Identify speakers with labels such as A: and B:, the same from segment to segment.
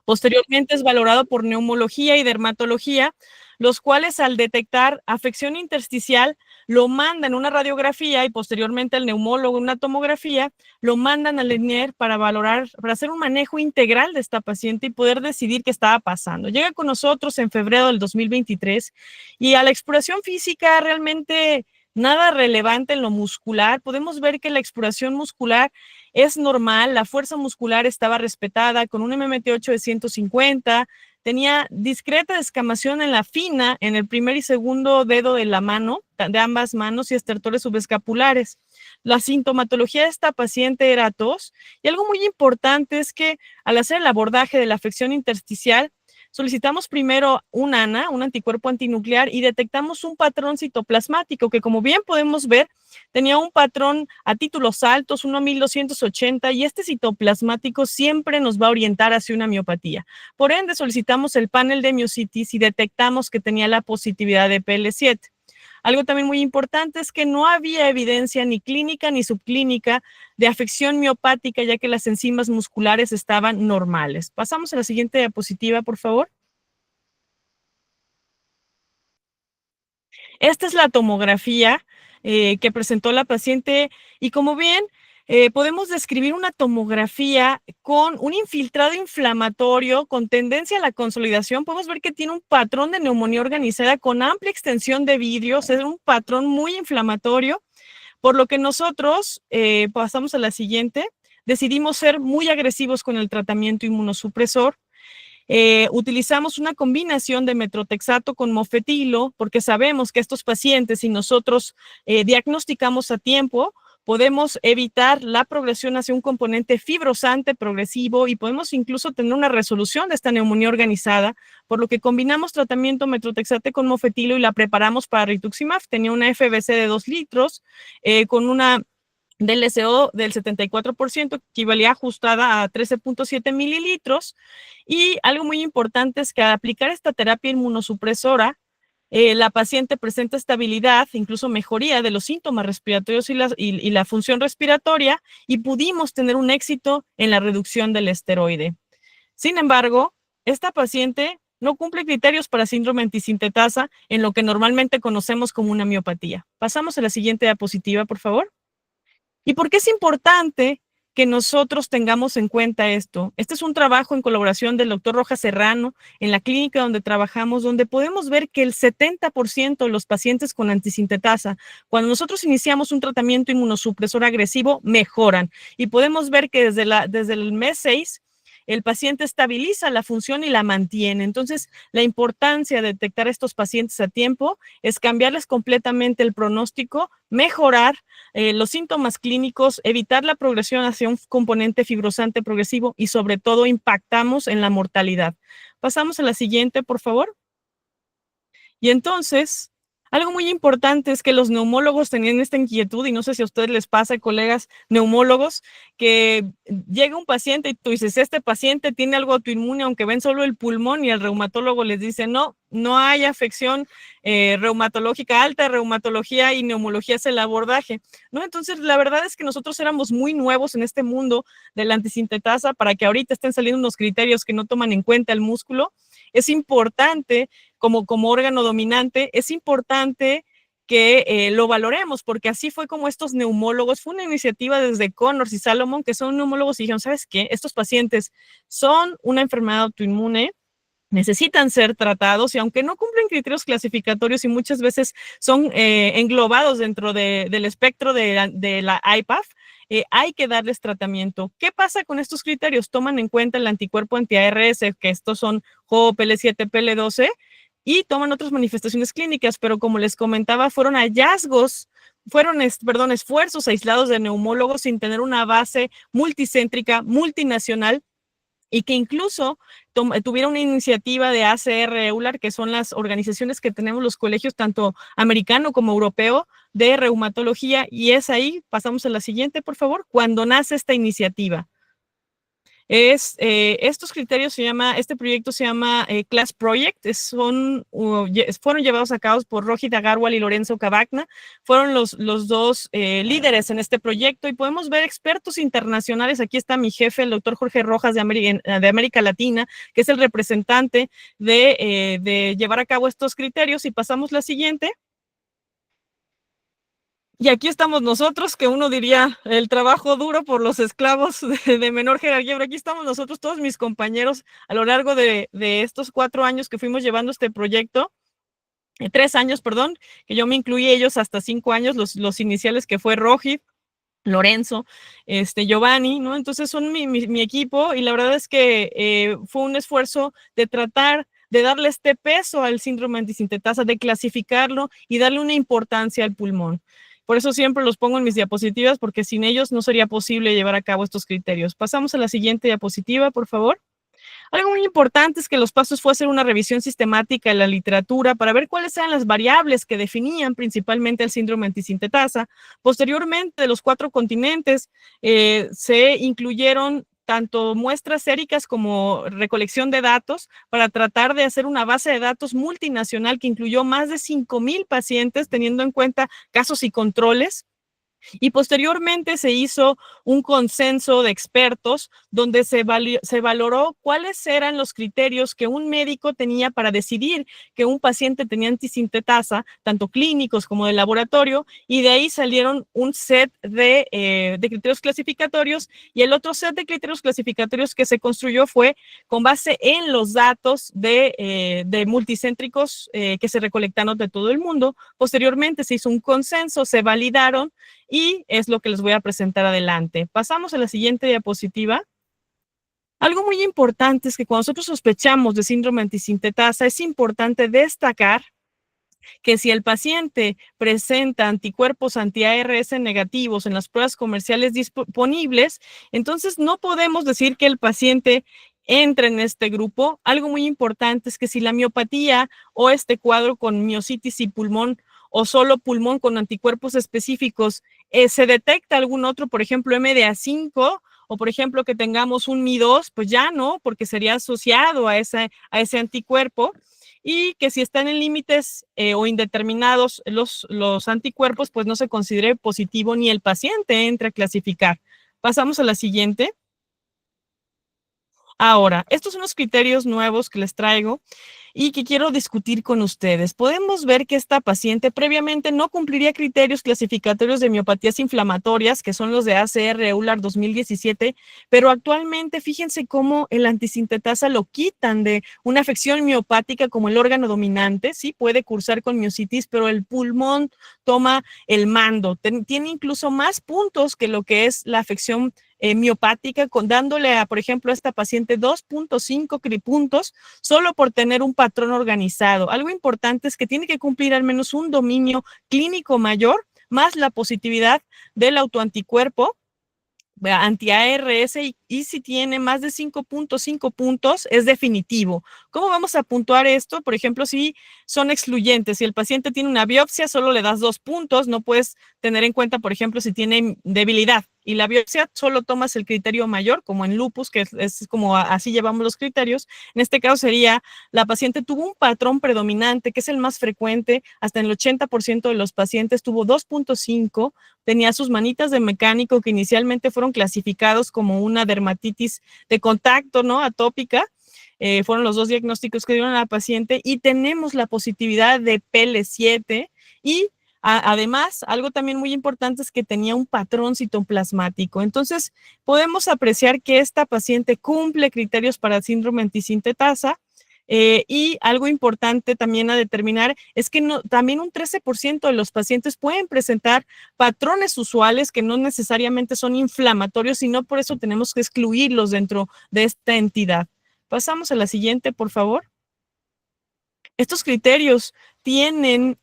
A: Posteriormente es valorado por neumología y dermatología, los cuales al detectar afección intersticial lo mandan a una radiografía y posteriormente el neumólogo una tomografía, lo mandan al ENIER para valorar, para hacer un manejo integral de esta paciente y poder decidir qué estaba pasando. Llega con nosotros en febrero del 2023 y a la exploración física realmente nada relevante en lo muscular. Podemos ver que la exploración muscular es normal, la fuerza muscular estaba respetada con un MMT8 de 150, tenía discreta descamación en la fina, en el primer y segundo dedo de la mano, de ambas manos y estertores subescapulares. La sintomatología de esta paciente era tos y algo muy importante es que al hacer el abordaje de la afección intersticial, solicitamos primero un ANA, un anticuerpo antinuclear, y detectamos un patrón citoplasmático que, como bien podemos ver, tenía un patrón a títulos altos, 1.280, y este citoplasmático siempre nos va a orientar hacia una miopatía. Por ende, solicitamos el panel de miositis y detectamos que tenía la positividad de PL7. Algo también muy importante es que no había evidencia ni clínica ni subclínica de afección miopática, ya que las enzimas musculares estaban normales. Pasamos a la siguiente diapositiva, por favor. Esta es la tomografía que presentó la paciente y como bien podemos describir una tomografía con un infiltrado inflamatorio con tendencia a la consolidación. Podemos ver que tiene un patrón de neumonía organizada con amplia extensión de vidrios, es un patrón muy inflamatorio, por lo que nosotros pasamos a la siguiente. Decidimos ser muy agresivos con el tratamiento inmunosupresor. Utilizamos una combinación de metrotexato con mofetilo porque sabemos que estos pacientes, si nosotros diagnosticamos a tiempo, podemos evitar la progresión hacia un componente fibrosante progresivo y podemos incluso tener una resolución de esta neumonía organizada, por lo que combinamos tratamiento metrotexate con mofetilo y la preparamos para rituximab. Tenía una FBC de 2 litros con una del SO del 74%, equivalía ajustada a 13.7 mililitros. Y algo muy importante es que al aplicar esta terapia inmunosupresora, la paciente presenta estabilidad, incluso mejoría de los síntomas respiratorios y la función respiratoria, y pudimos tener un éxito en la reducción del esteroide. Sin embargo, esta paciente no cumple criterios para síndrome antisintetasa en lo que normalmente conocemos como una miopatía. Pasamos a la siguiente diapositiva, por favor. ¿Y por qué es importante que nosotros tengamos en cuenta esto? Este es un trabajo en colaboración del doctor Rojas Serrano en la clínica donde trabajamos, donde podemos ver que el 70% de los pacientes con antisintetasa, cuando nosotros iniciamos un tratamiento inmunosupresor agresivo, mejoran. Y podemos ver que desde el mes 6, el paciente estabiliza la función y la mantiene. Entonces, la importancia de detectar a estos pacientes a tiempo es cambiarles completamente el pronóstico, mejorar los síntomas clínicos, evitar la progresión hacia un componente fibrosante progresivo y sobre todo impactamos en la mortalidad. Pasamos a la siguiente, por favor. Y entonces, algo muy importante es que los neumólogos tenían esta inquietud, y no sé si a ustedes les pasa, colegas neumólogos, que llega un paciente y tú dices, este paciente tiene algo autoinmune, aunque ven solo el pulmón, y el reumatólogo les dice, no, no hay afección reumatológica, alta reumatología y neumología es el abordaje, ¿no? Entonces, la verdad es que nosotros éramos muy nuevos en este mundo de la antisintetasa para que ahorita estén saliendo unos criterios que no toman en cuenta el músculo. Es importante como órgano dominante, es importante que lo valoremos, porque así fue como estos neumólogos, fue una iniciativa desde Connors y Salomon, que son neumólogos y dijeron, ¿sabes qué? Estos pacientes son una enfermedad autoinmune, necesitan ser tratados y aunque no cumplen criterios clasificatorios y muchas veces son englobados dentro del espectro de la IPAF, hay que darles tratamiento. ¿Qué pasa con estos criterios? Toman en cuenta el anticuerpo anti-ARS, que estos son JO, PL7, PL12, y toman otras manifestaciones clínicas, pero como les comentaba, fueron hallazgos, esfuerzos aislados de neumólogos sin tener una base multicéntrica, multinacional, y que incluso tuvieron una iniciativa de ACR EULAR, que son las organizaciones que tenemos los colegios, tanto americano como europeo, de reumatología, y es ahí, pasamos a la siguiente, por favor, cuando nace esta iniciativa. Estos criterios este proyecto se llama Class Project, fueron llevados a cabo por Rohit Agarwal y Lorenzo Cavagna, fueron los dos líderes en este proyecto, y podemos ver expertos internacionales. Aquí está mi jefe, el doctor Jorge Rojas de América Latina, que es el representante de llevar a cabo estos criterios, y pasamos la siguiente. Y aquí estamos nosotros, que uno diría el trabajo duro por los esclavos de menor jerarquía, pero aquí estamos nosotros, todos mis compañeros, a lo largo de estos 4 años que fuimos llevando este proyecto, 3 años, perdón, que yo me incluí, ellos hasta 5 años, los iniciales, que fue Rohit, Lorenzo, Giovanni, ¿no? Entonces son mi equipo, y la verdad es que fue un esfuerzo de tratar de darle este peso al síndrome antisintetasa, de clasificarlo y darle una importancia al pulmón. Por eso siempre los pongo en mis diapositivas, porque sin ellos no sería posible llevar a cabo estos criterios. Pasamos a la siguiente diapositiva, por favor. Algo muy importante es que los pasos fue hacer una revisión sistemática de la literatura para ver cuáles eran las variables que definían principalmente el síndrome antisintetasa. Posteriormente, de los 4 continentes, se incluyeron tanto muestras séricas como recolección de datos para tratar de hacer una base de datos multinacional que incluyó más de 5,000 pacientes, teniendo en cuenta casos y controles. Y posteriormente se hizo un consenso de expertos donde se valoró cuáles eran los criterios que un médico tenía para decidir que un paciente tenía antisintetasa, tanto clínicos como de laboratorio, y de ahí salieron un set de criterios clasificatorios, y el otro set de criterios clasificatorios que se construyó fue con base en los datos de multicéntricos que se recolectaron de todo el mundo. Posteriormente se hizo un consenso, se validaron, y es lo que les voy a presentar adelante. Pasamos a la siguiente diapositiva. Algo muy importante es que cuando nosotros sospechamos de síndrome antisintetasa, es importante destacar que si el paciente presenta anticuerpos anti-ARS negativos en las pruebas comerciales disponibles, entonces no podemos decir que el paciente entre en este grupo. Algo muy importante es que si la miopatía o este cuadro con miositis y pulmón, o solo pulmón con anticuerpos específicos, se detecta algún otro, por ejemplo, MDA5, o por ejemplo que tengamos un Mi2, pues ya no, porque sería asociado a ese anticuerpo, y que si están en límites o indeterminados los anticuerpos, pues no se considere positivo ni el paciente entre a clasificar. Pasamos a la siguiente. Ahora, estos son los criterios nuevos que les traigo y que quiero discutir con ustedes. Podemos ver que esta paciente previamente no cumpliría criterios clasificatorios de miopatías inflamatorias, que son los de ACR-EULAR 2017, pero actualmente fíjense cómo el antisintetasa lo quitan de una afección miopática como el órgano dominante. Sí, puede cursar con miositis, pero el pulmón toma el mando. Tiene incluso más puntos que lo que es la afección miopática, dándole por ejemplo, a esta paciente 2.5 puntos solo por tener un patrón organizado. Algo importante es que tiene que cumplir al menos un dominio clínico mayor, más la positividad del autoanticuerpo anti-ARS, y si tiene más de 5.5 puntos, es definitivo. ¿Cómo vamos a puntuar esto? Por ejemplo, si son excluyentes, si el paciente tiene una biopsia, solo le das 2 puntos, no puedes tener en cuenta, por ejemplo, si tiene debilidad, y la biopsia solo tomas el criterio mayor, como en lupus, que es como así llevamos los criterios. En este caso sería, la paciente tuvo un patrón predominante, que es el más frecuente, hasta en el 80% de los pacientes tuvo 2.5, tenía sus manitas de mecánico, que inicialmente fueron clasificados como una dermatitis de contacto, ¿no? Atópica. Fueron los 2 diagnósticos que dieron a la paciente, y tenemos la positividad de PL7, y además, algo también muy importante es que tenía un patrón citoplasmático. Entonces, podemos apreciar que esta paciente cumple criterios para síndrome antisintetasa. Y algo importante también a determinar es que también un 13% de los pacientes pueden presentar patrones usuales que no necesariamente son inflamatorios, sino por eso tenemos que excluirlos dentro de esta entidad. Pasamos a la siguiente, por favor. Estos criterios tienen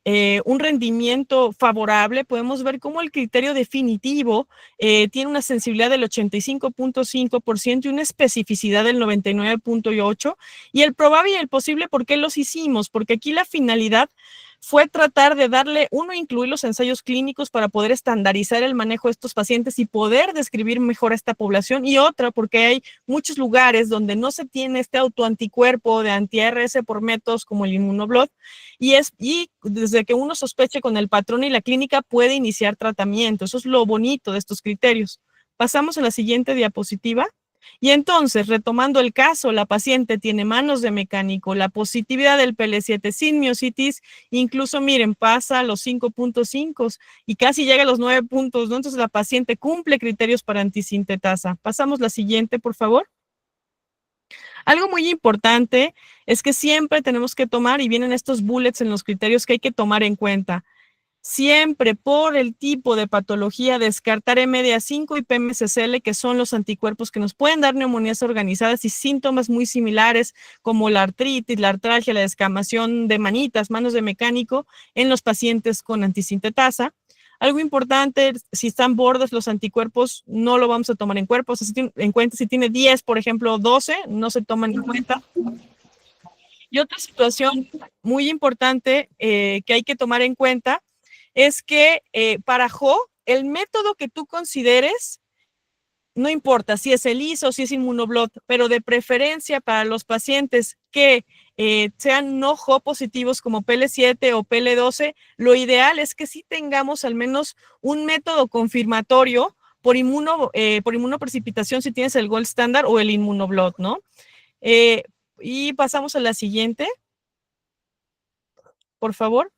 A: un rendimiento favorable. Podemos ver cómo el criterio definitivo tiene una sensibilidad del 85.5% y una especificidad del 99.8%. Y el probable y el posible, ¿por qué los hicimos? Porque aquí la finalidad fue tratar de darle, uno, incluir los ensayos clínicos para poder estandarizar el manejo de estos pacientes y poder describir mejor a esta población, y otra, porque hay muchos lugares donde no se tiene este autoanticuerpo de anti-ARS por métodos como el inmunoblot, y desde que uno sospeche con el patrón y la clínica puede iniciar tratamiento. Eso es lo bonito de estos criterios. Pasamos a la siguiente diapositiva. Y entonces, retomando el caso, la paciente tiene manos de mecánico, la positividad del PL7 sin miositis, incluso miren, pasa a los 5.5 y casi llega a los 9 puntos, ¿no? Entonces la paciente cumple criterios para antisintetasa. Pasamos la siguiente, por favor. Algo muy importante es que siempre tenemos que tomar, y vienen estos bullets en los criterios que hay que tomar en cuenta. Siempre por el tipo de patología descartar MDA5 y PMSCL, que son los anticuerpos que nos pueden dar neumonías organizadas y síntomas muy similares como la artritis, la artralgia, la descamación de manitas, manos de mecánico en los pacientes con antisintetasa. Algo importante, si están bordes los anticuerpos, no lo vamos a tomar en cuenta. Si tiene 10, por ejemplo, 12, no se toman en cuenta. Y otra situación muy importante que hay que tomar en cuenta es que para Jo, el método que tú consideres, no importa si es ELISA o si es inmunoblot, pero de preferencia para los pacientes que sean no Jo positivos como PL7 o PL12, lo ideal es que sí tengamos al menos un método confirmatorio por inmunoprecipitación si tienes el gold standard o el inmunoblot, ¿no? Y pasamos a la siguiente, por favor.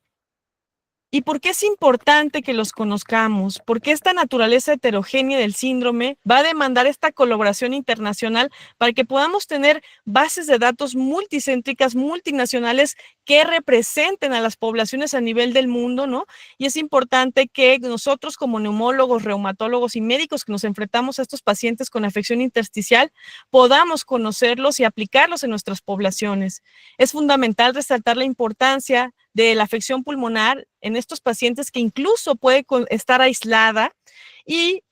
A: ¿Y por qué es importante que los conozcamos? Porque esta naturaleza heterogénea del síndrome va a demandar esta colaboración internacional para que podamos tener bases de datos multicéntricas, multinacionales, que representen a las poblaciones a nivel del mundo, ¿no? Y es importante que nosotros como neumólogos, reumatólogos y médicos que nos enfrentamos a estos pacientes con afección intersticial, podamos conocerlos y aplicarlos en nuestras poblaciones. Es fundamental resaltar la importancia de la afección pulmonar en estos pacientes, que incluso puede estar aislada, y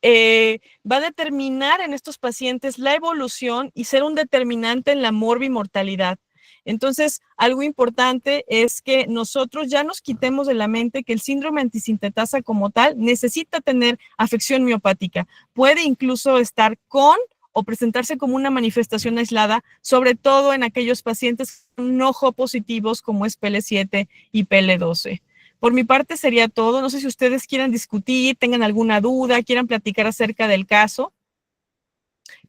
A: va a determinar en estos pacientes la evolución y ser un determinante en la morbimortalidad. Entonces, algo importante es que nosotros ya nos quitemos de la mente que el síndrome antisintetasa como tal necesita tener afección miopática. Puede incluso estar con o presentarse como una manifestación aislada, sobre todo en aquellos pacientes no Jo positivos como es PL7 y PL12. Por mi parte sería todo. No sé si ustedes quieran discutir, tengan alguna duda, quieran platicar acerca del caso.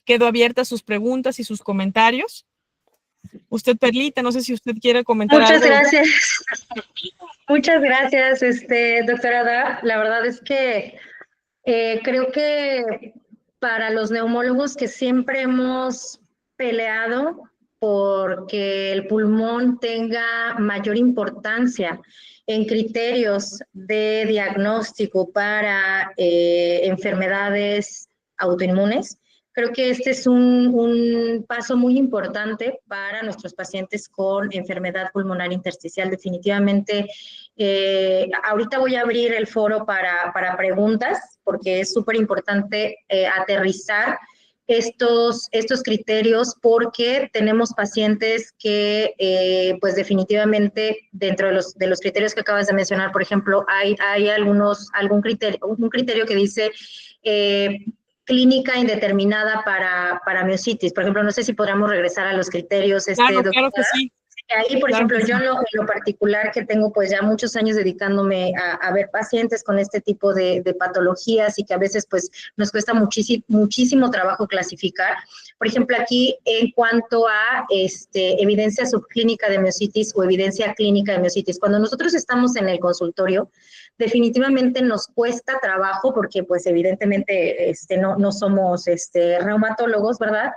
A: Quedo abierta a sus preguntas y sus comentarios. Usted, Perlita, no sé si usted quiere comentar algo.
B: Muchas gracias. Muchas gracias, doctora Ada. La verdad es que creo que para los neumólogos que siempre hemos peleado porque el pulmón tenga mayor importancia en criterios de diagnóstico para enfermedades autoinmunes, creo que este es un paso muy importante para nuestros pacientes con enfermedad pulmonar intersticial. Definitivamente, ahorita voy a abrir el foro para preguntas, porque es súper importante aterrizar estos criterios, porque tenemos pacientes que, pues definitivamente, dentro de los criterios que acabas de mencionar, por ejemplo, hay un criterio que dice clínica indeterminada para miositis. Por ejemplo, no sé si podríamos regresar a los criterios.
A: Claro, claro que sí.
B: Ahí, por
A: Claro
B: ejemplo,
A: que
B: yo
A: sí.
B: en lo particular, que tengo pues ya muchos años dedicándome a ver pacientes con este tipo de patologías, y que a veces pues nos cuesta muchísimo trabajo clasificar. Por ejemplo, aquí en cuanto a evidencia subclínica de miositis o evidencia clínica de miositis, cuando nosotros estamos en el consultorio, definitivamente nos cuesta trabajo, porque pues evidentemente no somos reumatólogos, ¿verdad?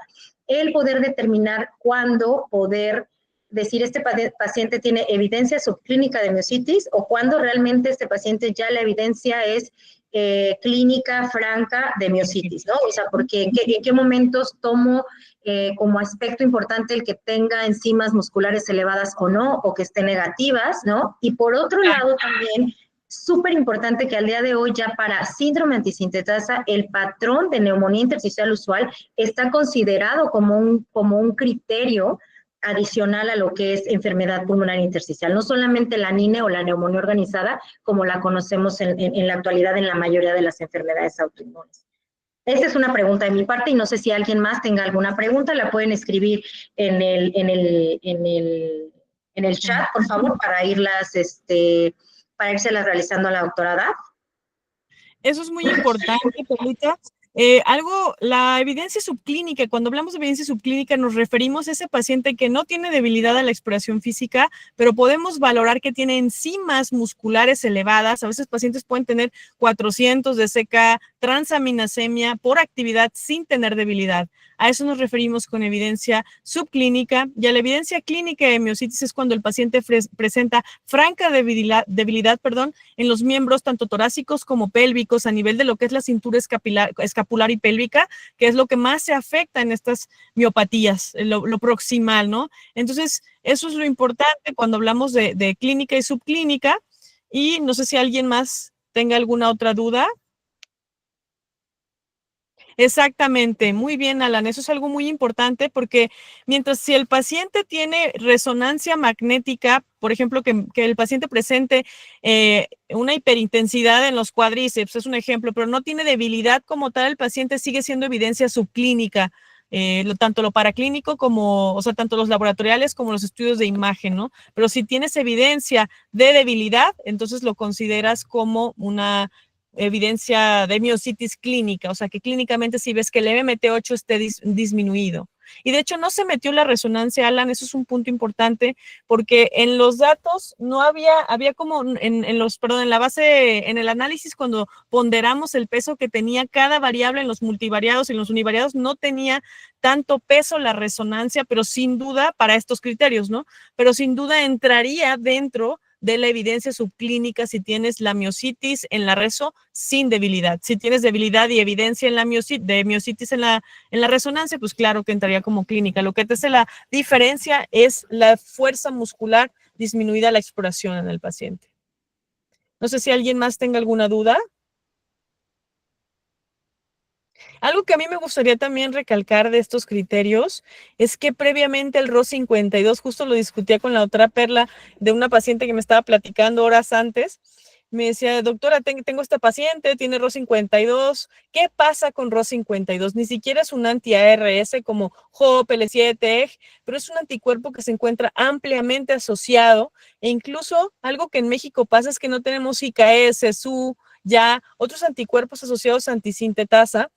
B: El poder determinar cuándo poder decir este paciente tiene evidencia subclínica de miositis, o cuando realmente este paciente ya la evidencia es clínica franca de miositis, ¿no? O sea, porque en qué momentos tomo como aspecto importante el que tenga enzimas musculares elevadas o no, o que estén negativas, ¿no? Y por otro lado también, súper importante que al día de hoy ya para síndrome antisintetasa, el patrón de neumonía intersticial usual está considerado como un criterio adicional a lo que es enfermedad pulmonar intersticial, no solamente la NINE o la neumonía organizada, como la conocemos en la actualidad en la mayoría de las enfermedades autoinmunes. Esa es una pregunta de mi parte y no sé si alguien más tenga alguna pregunta, la pueden escribir en el chat, por favor, para irselas realizando a la doctora Daf.
A: Eso es muy importante, Perlita. La evidencia subclínica, cuando hablamos de evidencia subclínica nos referimos a ese paciente que no tiene debilidad a la exploración física, pero podemos valorar que tiene enzimas musculares elevadas. A veces pacientes pueden tener 400 de CK, transaminasemia por actividad sin tener debilidad. A eso nos referimos con evidencia subclínica. Y a la evidencia clínica de miositis es cuando el paciente presenta franca debilidad, en los miembros tanto torácicos como pélvicos a nivel de lo que es la cintura escapular y pélvica, que es lo que más se afecta en estas miopatías, lo proximal, ¿no? Entonces, eso es lo importante cuando hablamos de clínica y subclínica. Y no sé si alguien más tenga alguna otra duda. Exactamente, muy bien, Alan. Eso es algo muy importante porque mientras si el paciente tiene resonancia magnética, por ejemplo, que el paciente presente una hiperintensidad en los cuádriceps, es un ejemplo, pero no tiene debilidad como tal, el paciente sigue siendo evidencia subclínica. Tanto lo paraclínico como, o sea, tanto los laboratoriales como los estudios de imagen, ¿no? Pero si tienes evidencia de debilidad, entonces lo consideras como una evidencia de miositis clínica, o sea, que clínicamente si ves que el MMT8 esté disminuido. Y de hecho no se metió la resonancia, Alan, eso es un punto importante, porque en los datos no había como en la base, en el análisis cuando ponderamos el peso que tenía cada variable en los multivariados y en los univariados, no tenía tanto peso la resonancia, pero sin duda para estos criterios, ¿no? Pero sin duda entraría dentro de la evidencia subclínica si tienes la miositis en la reso sin debilidad. Si tienes debilidad y evidencia en la miositis en la resonancia, pues claro que entraría como clínica. Lo que te hace la diferencia es la fuerza muscular disminuida a la exploración en el paciente. No sé si alguien más tenga alguna duda. Algo que a mí me gustaría también recalcar de estos criterios es que previamente el RO52, justo lo discutía con la otra Perla de una paciente que me estaba platicando horas antes, me decía, doctora, tengo esta paciente, tiene RO52, ¿qué pasa con RO52? Ni siquiera es un anti-ARS como HOP, L7, EG, pero es un anticuerpo que se encuentra ampliamente asociado e incluso algo que en México pasa es que no tenemos IKS, SU, ya otros anticuerpos asociados a antisintetasa.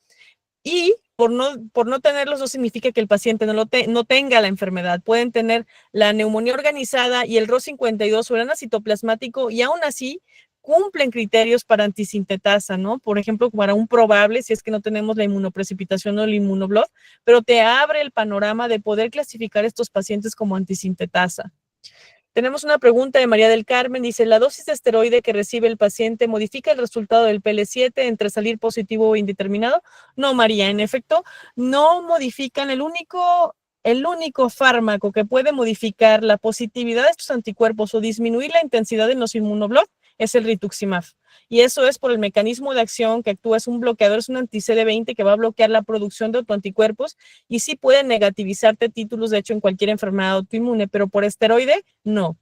A: Y por no tenerlos no significa que el paciente no tenga la enfermedad. Pueden tener la neumonía organizada y el RO52 o el anacitoplasmático y aún así cumplen criterios para antisintetasa, ¿no? Por ejemplo, para un probable, si es que no tenemos la inmunoprecipitación o el inmunoblot, pero te abre el panorama de poder clasificar estos pacientes como antisintetasa. Tenemos una pregunta de María del Carmen, dice, ¿la dosis de esteroide que recibe el paciente modifica el resultado del PL7 entre salir positivo o indeterminado? No, María, en efecto, no modifican el único fármaco que puede modificar la positividad de estos anticuerpos o disminuir la intensidad en los inmunoblot es el rituximab. Y eso es por el mecanismo de acción que actúa, es un bloqueador, es un anti-CD20 que va a bloquear la producción de autoanticuerpos y sí puede negativizarte títulos, de hecho, en cualquier enfermedad autoinmune, pero por esteroide, no.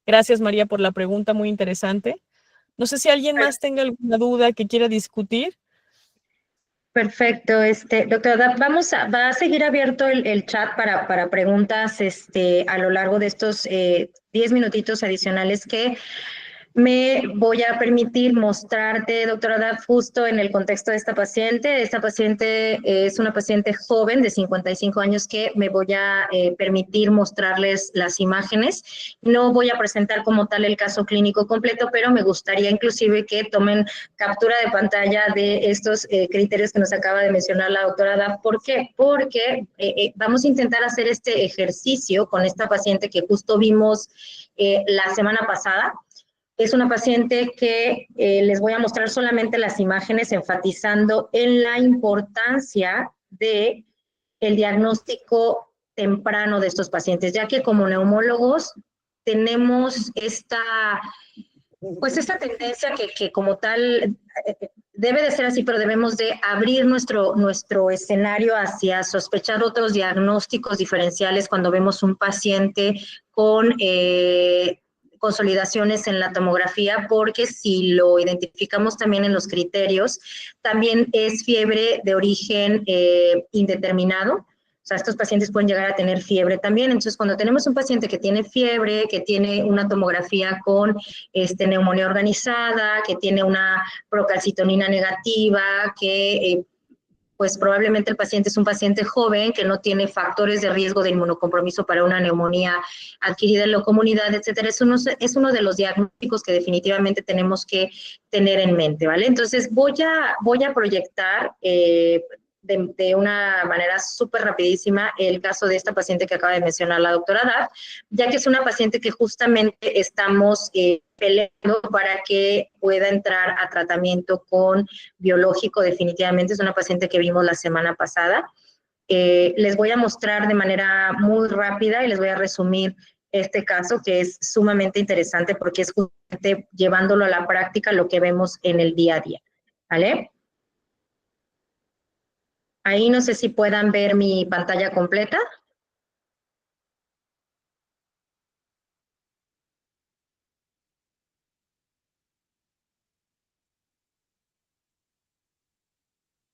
A: Gracias, María, por la pregunta, muy interesante. No sé si alguien más tenga alguna duda que quiera discutir.
B: Perfecto, doctora, va a seguir abierto el chat para preguntas a lo largo de estos 10 minutitos adicionales que me voy a permitir mostrarte, doctora Daf, justo en el contexto de esta paciente. Esta paciente es una paciente joven de 55 años que me voy a permitir mostrarles las imágenes. No voy a presentar como tal el caso clínico completo, pero me gustaría inclusive que tomen captura de pantalla de estos criterios que nos acaba de mencionar la doctora Daf. ¿Por qué? Porque vamos a intentar hacer este ejercicio con esta paciente que justo vimos la semana pasada. Es una paciente que les voy a mostrar solamente las imágenes, enfatizando en la importancia de el diagnóstico temprano de estos pacientes, ya que como neumólogos tenemos esta tendencia que como tal debe de ser así, pero debemos de abrir nuestro escenario hacia sospechar otros diagnósticos diferenciales cuando vemos un paciente con consolidaciones en la tomografía, porque si lo identificamos también en los criterios, también es fiebre de origen indeterminado. O sea, estos pacientes pueden llegar a tener fiebre también. Entonces, cuando tenemos un paciente que tiene fiebre, que tiene una tomografía con neumonía organizada, que tiene una procalcitonina negativa, que pues probablemente el paciente es un paciente joven que no tiene factores de riesgo de inmunocompromiso para una neumonía adquirida en la comunidad, etcétera. Es uno de los diagnósticos que definitivamente tenemos que tener en mente, ¿vale? Entonces voy a proyectar de una manera súper rapidísima el caso de esta paciente que acaba de mencionar la doctora Daf, ya que es una paciente que justamente estamos peleando para que pueda entrar a tratamiento con biológico. Definitivamente es una paciente que vimos la semana pasada. Les voy a mostrar de manera muy rápida y les voy a resumir este caso, que es sumamente interesante porque es justamente llevándolo a la práctica lo que vemos en el día a día, ¿vale? Ahí no sé si puedan ver mi pantalla completa.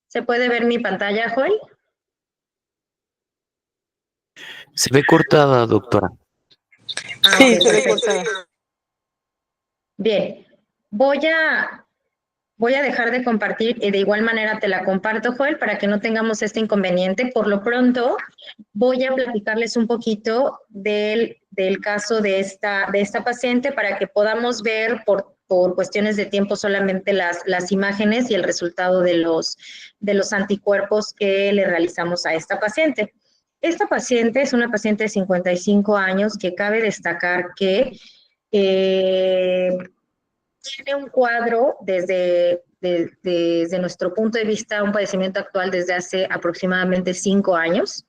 B: ¿Se puede ver mi pantalla, Joy?
C: Se ve cortada, doctora.
A: Sí,
B: Ok,
A: se ve
B: perfecto.
A: cortada.
B: Bien, voy a dejar de compartir y de igual manera te la comparto, Joel, para que no tengamos este inconveniente. Por lo pronto, voy a platicarles un poquito del caso de esta paciente para que podamos ver por cuestiones de tiempo solamente las imágenes y el resultado de los anticuerpos que le realizamos a esta paciente. Esta paciente es una paciente de 55 años que cabe destacar que tiene un cuadro desde nuestro punto de vista, un padecimiento actual desde hace aproximadamente 5 años,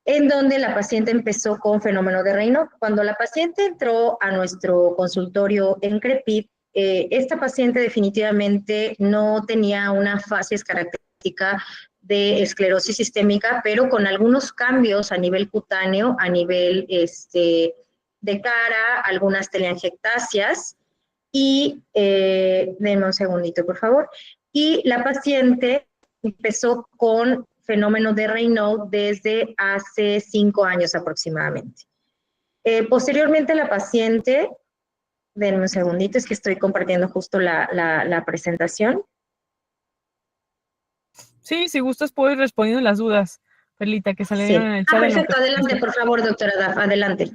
B: en donde la paciente empezó con fenómeno de Raynaud. Cuando la paciente entró a nuestro consultorio en CREPID, esta paciente definitivamente no tenía una facies característica de esclerosis sistémica, pero con algunos cambios a nivel cutáneo, a nivel de cara, algunas telangiectasias, y denme un segundito, por favor. Y la paciente empezó con fenómeno de Raynaud desde hace 5 años aproximadamente. Posteriormente la paciente, denme un segundito, es que estoy compartiendo justo la presentación.
A: Sí, si gustas puedo ir respondiendo las dudas, Perlita, que salieron en
B: Sí.
A: el chat.
B: Perfecto, adelante, por favor, doctora Daf, adelante.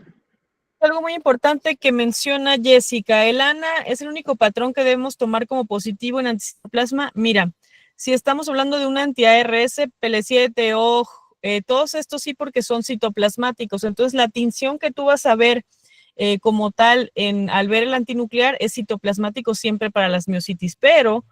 A: Algo muy importante que menciona Jessica, el ANA es el único patrón que debemos tomar como positivo en anticitoplasma. Mira, si estamos hablando de un anti-ARS, PL7 o todos estos sí porque son citoplasmáticos, entonces la tinción que tú vas a ver como tal al ver el antinuclear es citoplasmático siempre para las miocitis, pero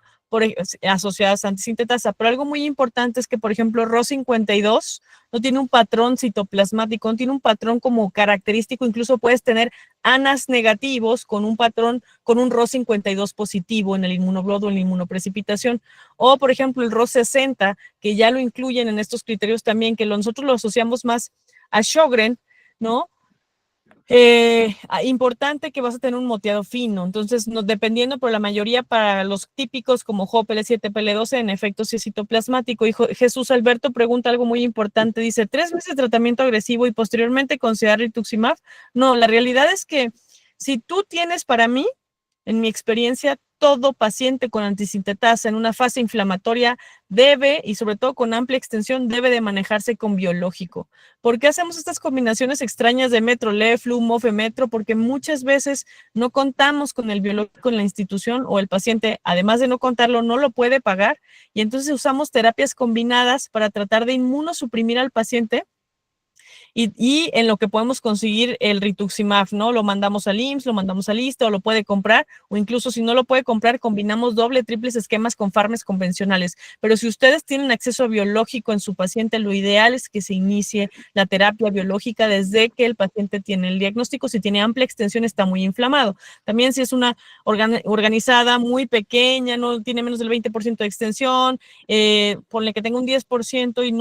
A: asociadas a antisintetasa. Pero algo muy importante es que, por ejemplo, RO52 no tiene un patrón citoplasmático, no tiene un patrón como característico, incluso puedes tener ANAS negativos con un patrón, con un RO52 positivo en el inmunoblood o en la inmunoprecipitación, o por ejemplo el RO60, que ya lo incluyen en estos criterios también, que nosotros lo asociamos más a Sjögren, ¿no? Importante que vas a tener un moteado fino, entonces dependiendo, pero la mayoría para los típicos como PL7, PL12, en efecto sí es citoplasmático. Y Jesús Alberto pregunta algo muy importante, dice, 3 meses de tratamiento agresivo y posteriormente considerar rituximab. No, la realidad es que si tú tienes, para mí, en mi experiencia, todo paciente con antisintetasa en una fase inflamatoria debe, y sobre todo con amplia extensión, debe de manejarse con biológico. ¿Por qué hacemos estas combinaciones extrañas de Metro-Lev, Flu, Mofemetro? Porque muchas veces no contamos con el biológico en la institución o el paciente, además de no contarlo, no lo puede pagar y entonces usamos terapias combinadas para tratar de inmunosuprimir al paciente y en lo que podemos conseguir el rituximab, ¿no? Lo mandamos al IMSS, lo mandamos al ISSSTE o lo puede comprar, o incluso si no lo puede comprar, combinamos doble, triples esquemas con fármacos convencionales. Pero si ustedes tienen acceso biológico en su paciente, lo ideal es que se inicie la terapia biológica desde que el paciente tiene el diagnóstico. Si tiene amplia extensión, está muy inflamado. También si es una organizada muy pequeña, no tiene menos del 20% de extensión, ponle que tenga un 10% y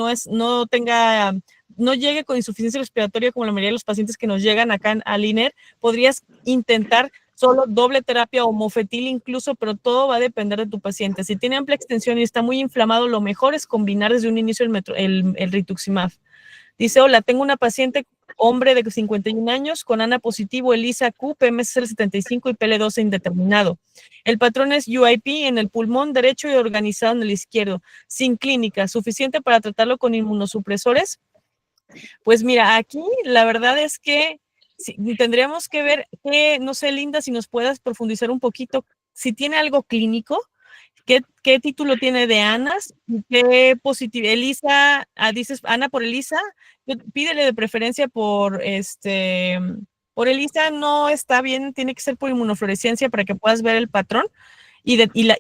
A: no llegue con insuficiencia respiratoria como la mayoría de los pacientes que nos llegan acá al INER, podrías intentar solo doble terapia o mofetil incluso, pero todo va a depender de tu paciente. Si tiene amplia extensión y está muy inflamado, lo mejor es combinar desde un inicio el rituximab. Dice, hola, tengo una paciente, hombre de 51 años, con ANA positivo, ELISA Q, PMSL 75 y PL12 indeterminado. El patrón es UIP en el pulmón derecho y organizado en el izquierdo, sin clínica, suficiente para tratarlo con inmunosupresores. Pues mira, aquí la verdad es que sí, tendríamos que ver que, no sé, Linda, si nos puedas profundizar un poquito, si tiene algo clínico, qué título tiene de ANAS, qué positividad, ELISA, dices ANA por ELISA, pídele de preferencia por ELISA, no está bien, tiene que ser por inmunofluorescencia para que puedas ver el patrón. Y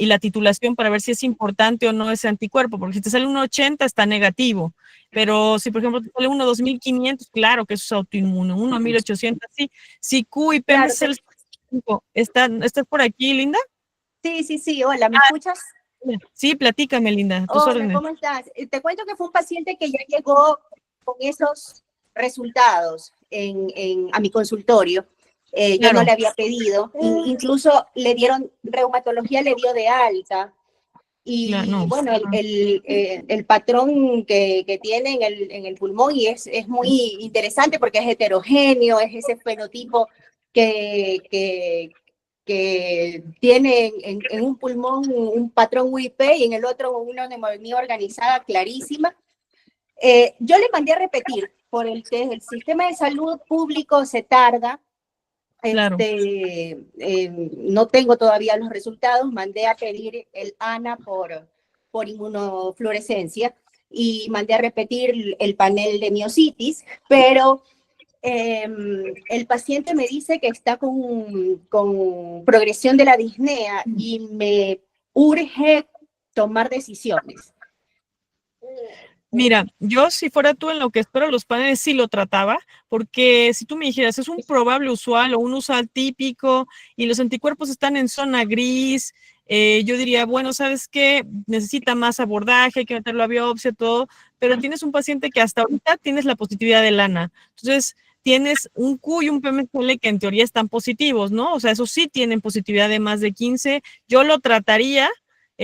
A: la titulación para ver si es importante o no ese anticuerpo, porque si te sale un 80 está negativo, pero si por ejemplo te sale uno 2500, claro que eso es autoinmune, uno 1800, sí. Si Q y PM
D: Claro,
A: es 5, ¿estás por aquí, Linda?
D: sí, hola, ¿me escuchas?
A: Sí, platícame, Linda, tus
D: Hola,
A: órdenes.
D: ¿cómo estás? Te cuento que fue un paciente que ya llegó con esos resultados a mi consultorio. Yo
A: Claro.
D: no le había pedido, incluso le dieron, reumatología le dio de alta, y
A: Claro, no.
D: bueno, el patrón que tiene en el pulmón y es muy interesante porque es heterogéneo, es ese fenotipo que tiene en un pulmón un patrón UIP y en el otro una neumonía organizada clarísima. Yo le mandé a repetir por el sistema de salud público se tarda.
A: Claro.
D: No tengo todavía los resultados, mandé a pedir el ANA por inmunofluorescencia y mandé a repetir el panel de miocitis, pero el paciente me dice que está con progresión de la disnea y me urge tomar decisiones.
A: Mira, yo si fuera tú en lo que espero los paneles sí lo trataba, porque si tú me dijeras es un probable usual o un usual típico y los anticuerpos están en zona gris, yo diría, bueno, ¿sabes qué? Necesita más abordaje, hay que meterlo a biopsia, todo, pero tienes un paciente que hasta ahorita tienes la positividad del ANA. Entonces, tienes un Q y un PMSL que en teoría están positivos, ¿no? O sea, esos sí tienen positividad de más de 15. Yo lo trataría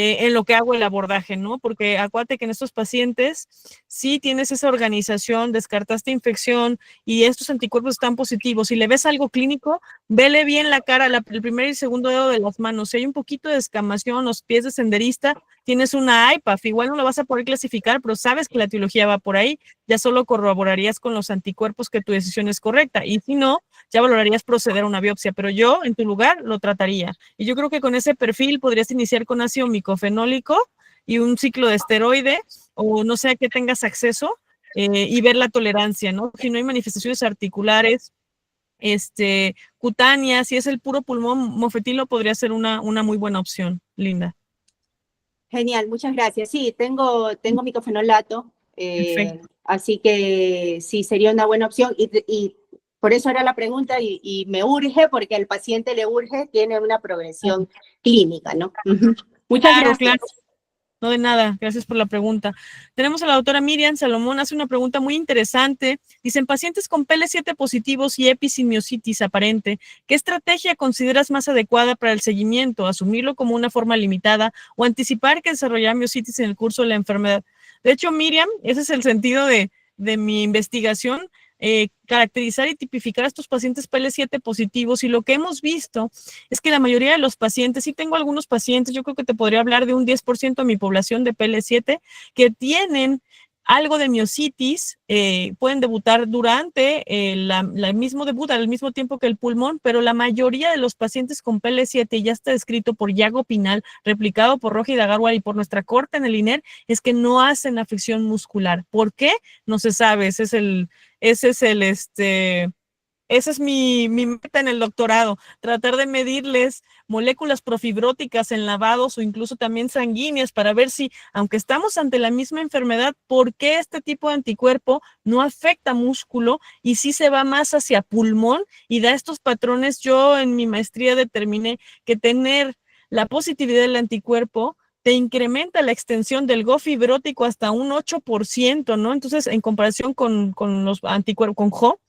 A: en lo que hago el abordaje, ¿no? Porque acuérdate que en estos pacientes sí tienes esa organización, descartaste infección y estos anticuerpos están positivos. Si le ves algo clínico, vele bien la cara, el primer y segundo dedo de las manos. Si hay un poquito de descamación, los pies de senderista, tienes una IPAF, igual no lo vas a poder clasificar, pero sabes que la etiología va por ahí, ya solo corroborarías con los anticuerpos que tu decisión es correcta, y si no, ya valorarías proceder a una biopsia, pero yo en tu lugar lo trataría. Y yo creo que con ese perfil podrías iniciar con ácido micofenólico y un ciclo de esteroide, o no sé a qué tengas acceso, y ver la tolerancia, ¿no? Si no hay manifestaciones articulares, cutáneas, si es el puro pulmón, mofetilo podría ser una muy buena opción, Linda.
D: Genial, muchas gracias. Sí, tengo micofenolato, así que sí, sería una buena opción y por eso era la pregunta y me urge porque al paciente le urge, tiene una progresión clínica, ¿no? Muchas gracias.
A: Claro. No de nada, gracias por la pregunta. Tenemos a la doctora Miriam Salomón, hace una pregunta muy interesante. Dicen, pacientes con PL7 positivos y episimiositis aparente, ¿qué estrategia consideras más adecuada para el seguimiento? ¿Asumirlo como una forma limitada o anticipar que desarrollará miositis en el curso de la enfermedad? De hecho, Miriam, ese es el sentido de mi investigación, caracterizar y tipificar a estos pacientes PL7 positivos, y lo que hemos visto es que la mayoría de los pacientes, sí tengo algunos pacientes, yo creo que te podría hablar de un 10% de mi población de PL7 que tienen algo de miositis, pueden debutar durante el mismo debut, al mismo tiempo que el pulmón, pero la mayoría de los pacientes con PL7, ya está descrito por Yago Pinal, replicado por Rohit Agarwal y por nuestra corte en el INER, es que no hacen afección muscular. ¿Por qué? No se sabe, esa es mi meta en el doctorado, tratar de medirles moléculas profibróticas en lavados o incluso también sanguíneas para ver si, aunque estamos ante la misma enfermedad, ¿por qué este tipo de anticuerpo no afecta músculo y sí se va más hacia pulmón y da estos patrones? Yo en mi maestría determiné que tener la positividad del anticuerpo te incrementa la extensión del GO fibrótico hasta un 8%, ¿no? Entonces, en comparación con los anticuerpos, con GO,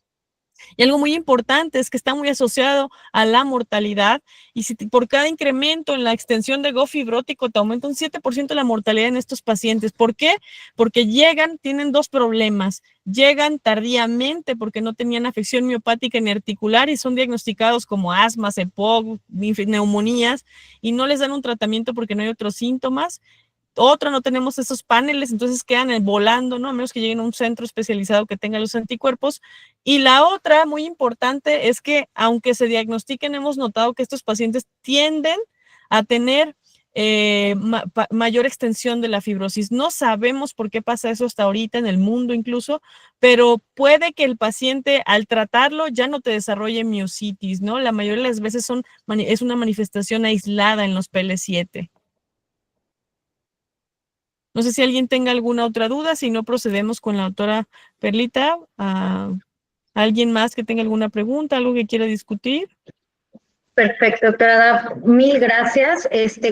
A: y algo muy importante es que está muy asociado a la mortalidad, y si por cada incremento en la extensión de GO fibrótico te aumenta un 7% la mortalidad en estos pacientes. ¿Por qué? Porque tienen dos problemas. Llegan tardíamente porque no tenían afección miopática ni articular y son diagnosticados como asmas, EPOC, neumonías, y no les dan un tratamiento porque no hay otros síntomas. Otra, no tenemos esos paneles, entonces quedan volando, ¿no? A menos que lleguen a un centro especializado que tenga los anticuerpos. Y la otra, muy importante, es que aunque se diagnostiquen, hemos notado que estos pacientes tienden a tener mayor extensión de la fibrosis. No sabemos por qué pasa eso hasta ahorita en el mundo incluso, pero puede que el paciente al tratarlo ya no te desarrolle miositis, ¿no? La mayoría de las veces es una manifestación aislada en los PL7. No sé si alguien tenga alguna otra duda, si no procedemos con la doctora Perlita. ¿Alguien más que tenga alguna pregunta, algo que quiera discutir?
B: Perfecto, doctora Daf, mil gracias.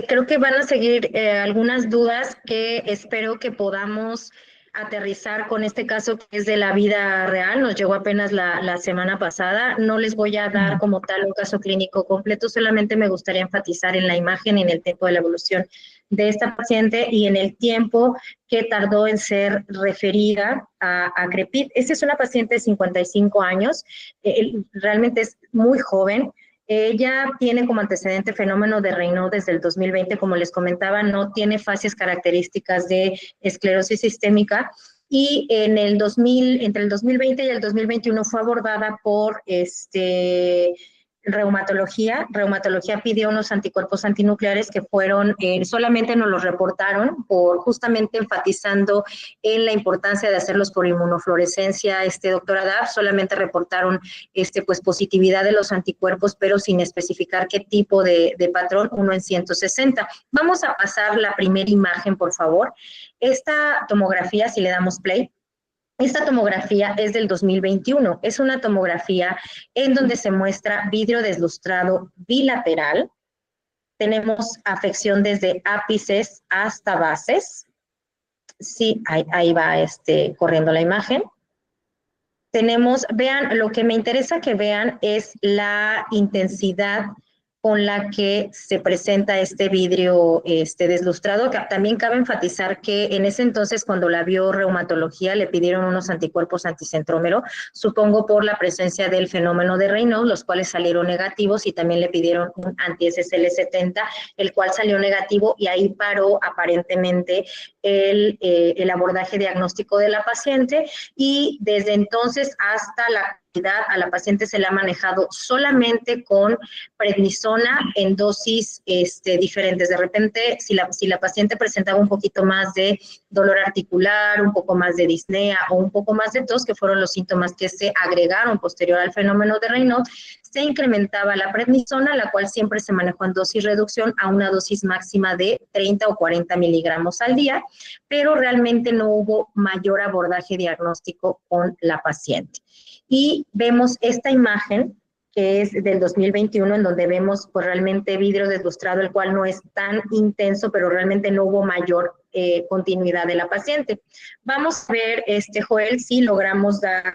B: Creo que van a seguir algunas dudas que espero que podamos aterrizar con este caso que es de la vida real. Nos llegó apenas la semana pasada. No les voy a dar como tal un caso clínico completo, solamente me gustaría enfatizar en la imagen y en el tiempo de la evolución de esta paciente y en el tiempo que tardó en ser referida a CREPIT. Esta es una paciente de 55 años, realmente es muy joven. Ella tiene como antecedente fenómeno de Raynaud desde el 2020, como les comentaba, no tiene fases características de esclerosis sistémica y entre el 2020 y el 2021 fue abordada por reumatología. Reumatología pidió unos anticuerpos antinucleares que fueron, solamente nos los reportaron por justamente enfatizando en la importancia de hacerlos por inmunofluorescencia. Doctora Daf, solamente reportaron pues positividad de los anticuerpos, pero sin especificar qué tipo de patrón, 1 en 160. Vamos a pasar la primera imagen, por favor. Esta tomografía, si le damos play, esta tomografía es del 2021, es una tomografía en donde se muestra vidrio deslustrado bilateral, tenemos afección desde ápices hasta bases, sí, ahí va corriendo la imagen. Vean, lo que me interesa que vean es la intensidad con la que se presenta este vidrio deslustrado, que también cabe enfatizar que en ese entonces cuando la vio reumatología le pidieron unos anticuerpos anticentrómero, supongo por la presencia del fenómeno de Raynaud, los cuales salieron negativos y también le pidieron un anti-SSL70, el cual salió negativo y ahí paró aparentemente el abordaje diagnóstico de la paciente y desde entonces hasta la a la paciente se le ha manejado solamente con prednisona en dosis diferentes. De repente, si la paciente presentaba un poquito más de dolor articular, un poco más de disnea o un poco más de tos, que fueron los síntomas que se agregaron posterior al fenómeno de Raynaud, se incrementaba la prednisona, la cual siempre se manejó en dosis reducción a una dosis máxima de 30 o 40 miligramos al día, pero realmente no hubo mayor abordaje diagnóstico con la paciente. Y vemos esta imagen que es del 2021, en donde vemos pues, realmente vidrio deslustrado, el cual no es tan intenso, pero realmente no hubo mayor continuidad de la paciente. Vamos a ver, Joel, si logramos dar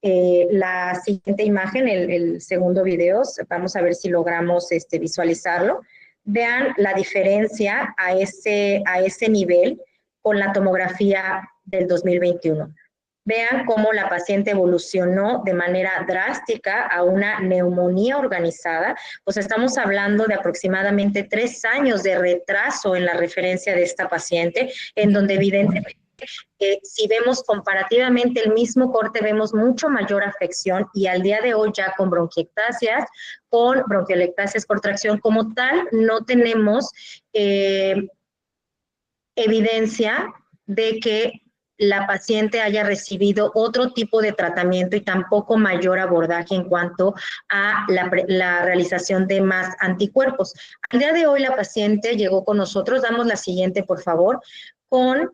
B: la siguiente imagen, el segundo video, vamos a ver si logramos visualizarlo. Vean la diferencia a ese nivel con la tomografía del 2021. Vean cómo la paciente evolucionó de manera drástica a una neumonía organizada. Pues estamos hablando de aproximadamente 3 años de retraso en la referencia de esta paciente, en donde evidentemente si vemos comparativamente el mismo corte, vemos mucho mayor afección y al día de hoy ya con bronquiectasias, con bronquiolectasias por tracción como tal, no tenemos evidencia de que la paciente haya recibido otro tipo de tratamiento y tampoco mayor abordaje en cuanto a la realización de más anticuerpos. Al día de hoy la paciente llegó con nosotros, damos la siguiente por favor, con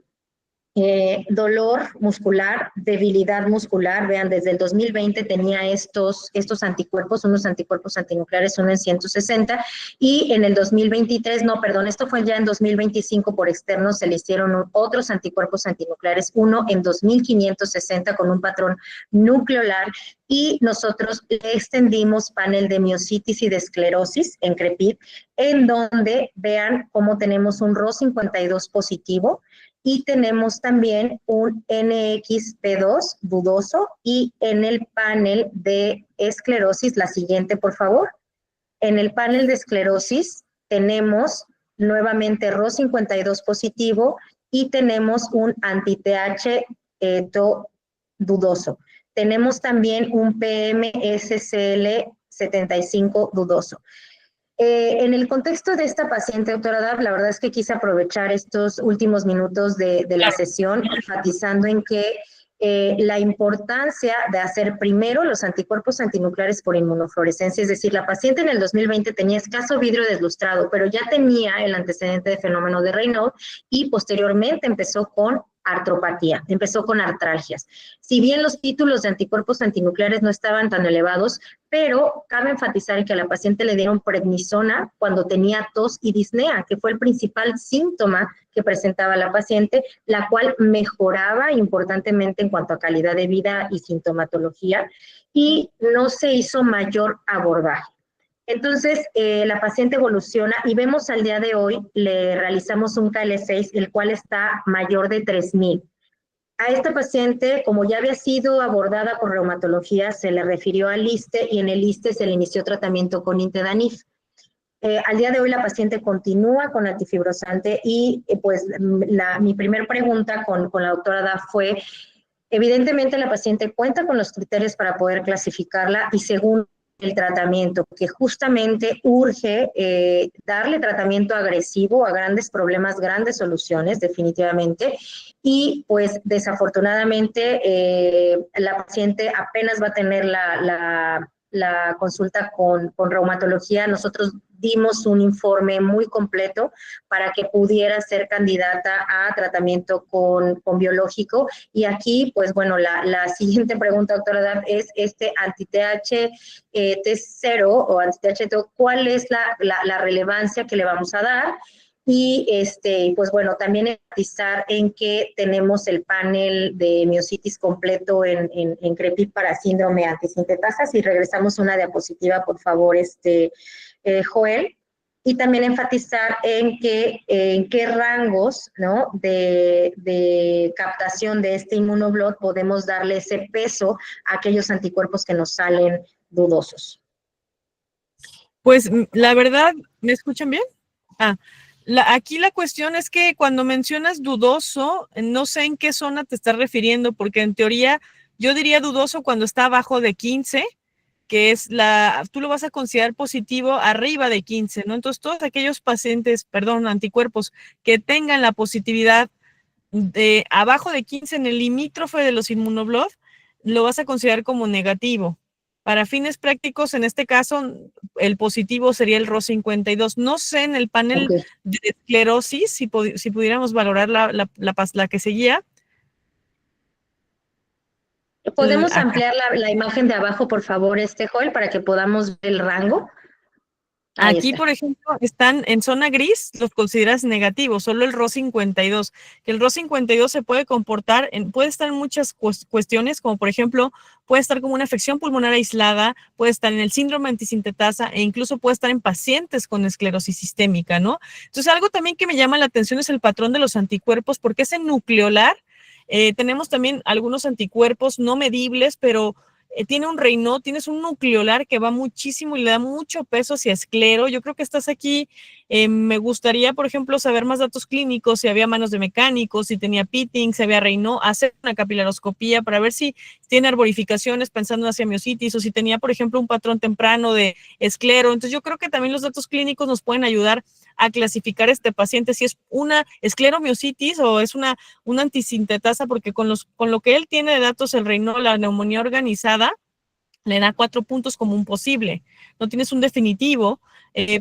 B: dolor muscular, debilidad muscular. Vean, desde el 2020 tenía estos anticuerpos, unos anticuerpos antinucleares, uno en 160, y en el 2023, no, perdón, esto fue ya en 2025 por externo, se le hicieron otros anticuerpos antinucleares, uno en 2560 con un patrón nucleolar, y nosotros le extendimos panel de miositis y de esclerosis en CREPID, en donde vean cómo tenemos un RO52 positivo, y tenemos también un NXP2 dudoso, y en el panel de esclerosis, la siguiente por favor, en el panel de esclerosis tenemos nuevamente RO52 positivo y tenemos un anti-TH dudoso. Tenemos también un PMSCL75 dudoso. En el contexto de esta paciente, doctora Dab, la verdad es que quise aprovechar estos últimos minutos de la sesión enfatizando en que la importancia de hacer primero los anticuerpos antinucleares por inmunofluorescencia, es decir, la paciente en el 2020 tenía escaso vidrio deslustrado, pero ya tenía el antecedente de fenómeno de Raynaud y posteriormente empezó con artropatía, empezó con artralgias. Si bien los títulos de anticuerpos antinucleares no estaban tan elevados, pero cabe enfatizar que a la paciente le dieron prednisona cuando tenía tos y disnea, que fue el principal síntoma que presentaba la paciente, la cual mejoraba importantemente en cuanto a calidad de vida y sintomatología, y no se hizo mayor abordaje. Entonces, la paciente evoluciona y vemos al día de hoy, le realizamos un KL6, el cual está mayor de 3000. A esta paciente, como ya había sido abordada por reumatología, se le refirió al ISSSTE y en el ISSSTE se le inició tratamiento con Intedanif. Al día de hoy la paciente continúa con antifibrosante y pues mi primer pregunta con la doctora Da fue, evidentemente la paciente cuenta con los criterios para poder clasificarla y según el tratamiento, que justamente urge darle tratamiento agresivo a grandes problemas, grandes soluciones, definitivamente, y pues desafortunadamente la paciente apenas va a tener la consulta con reumatología. Nosotros dimos un informe muy completo para que pudiera ser candidata a tratamiento con biológico. Y aquí, pues bueno, la siguiente pregunta, doctora Dab, es este anti-TH T0 o anti-TH, ¿cuál es la relevancia que le vamos a dar? Y pues bueno, también enfatizar en que tenemos el panel de miositis completo en CREPID para síndrome antisintetasa. Si regresamos una diapositiva, por favor, Joel. Y también enfatizar en qué rangos, ¿no?, de captación de este inmunoblot podemos darle ese peso a aquellos anticuerpos que nos salen dudosos.
A: Pues la verdad, ¿me escuchan bien? Aquí la cuestión es que cuando mencionas dudoso, no sé en qué zona te estás refiriendo, porque en teoría yo diría dudoso cuando está abajo de 15, que es tú lo vas a considerar positivo arriba de 15, ¿no? Entonces todos aquellos pacientes, anticuerpos que tengan la positividad de abajo de 15 en el limítrofe de los inmunoblot, lo vas a considerar como negativo. Para fines prácticos, en este caso, el positivo sería el RO52. No sé en el panel de esclerosis si pudiéramos valorar la que seguía.
B: ¿Podemos ampliar la imagen de abajo, por favor, Joel, para que podamos ver el rango?
A: Aquí, por ejemplo, están en zona gris, los consideras negativos, solo el RO52, que el RO52 se puede comportar, puede estar en muchas cuestiones, como por ejemplo, puede estar como una afección pulmonar aislada, puede estar en el síndrome antisintetasa e incluso puede estar en pacientes con esclerosis sistémica, ¿no? Entonces, algo también que me llama la atención es el patrón de los anticuerpos, porque es en nucleolar. Tenemos también algunos anticuerpos no medibles, pero tiene un Raynaud, tienes un nucleolar que va muchísimo y le da mucho peso hacia esclero. Yo creo que estás aquí Me gustaría, por ejemplo, saber más datos clínicos, si había manos de mecánicos, si tenía pitting, si había Raynaud, hacer una capilaroscopía para ver si tiene arborificaciones pensando en miositis o si tenía, por ejemplo, un patrón temprano de esclero. Entonces yo creo que también los datos clínicos nos pueden ayudar a clasificar este paciente si es una escleromiositis o es una antisintetasa, porque con lo que él tiene de datos, el Raynaud, la neumonía organizada, le da 4 puntos como un posible. No tienes un definitivo,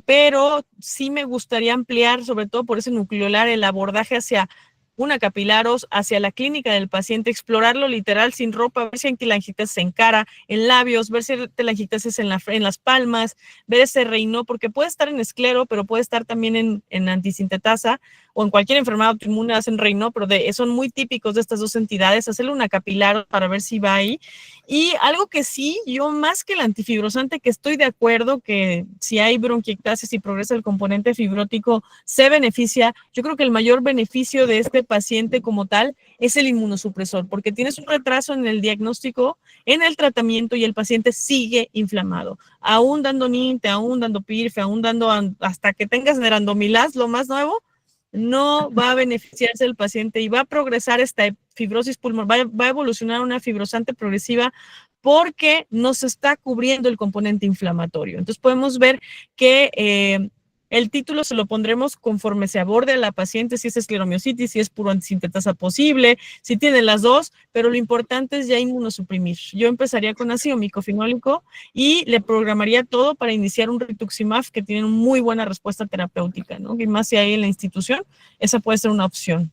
A: pero sí me gustaría ampliar, sobre todo por ese nucleolar, el abordaje hacia una capilaros, hacia la clínica del paciente, explorarlo literal sin ropa, ver si hay telangiectasis en cara, en labios, ver si hay telangiectasis en las palmas, ver ese Raynaud, porque puede estar en esclero, pero puede estar también en antisintetasa o en cualquier enfermedad autoinmune hacen Raynaud, pero son muy típicos de estas dos entidades, hacerle una capilar para ver si va ahí. Y algo que sí, yo más que el antifibrosante, que estoy de acuerdo que si hay bronquiectasis y progresa el componente fibrótico, se beneficia. Yo creo que el mayor beneficio de este paciente como tal es el inmunosupresor, porque tienes un retraso en el diagnóstico, en el tratamiento y el paciente sigue inflamado. Aún dando NINT, aún dando PIRF, aún dando hasta que tengas nerandomilaz, lo más nuevo, no va a beneficiarse el paciente y va a progresar esta fibrosis pulmonar, va a evolucionar una fibrosante progresiva porque no se está cubriendo el componente inflamatorio. Entonces podemos ver que el título se lo pondremos conforme se aborde a la paciente, si es escleromiositis, si es puro antisintetasa posible, si tiene las dos, pero lo importante es ya inmunosuprimir. Yo empezaría con ácido micofenólico y le programaría todo para iniciar un rituximab que tiene una muy buena respuesta terapéutica, ¿no? Y más si hay en la institución, esa puede ser una opción.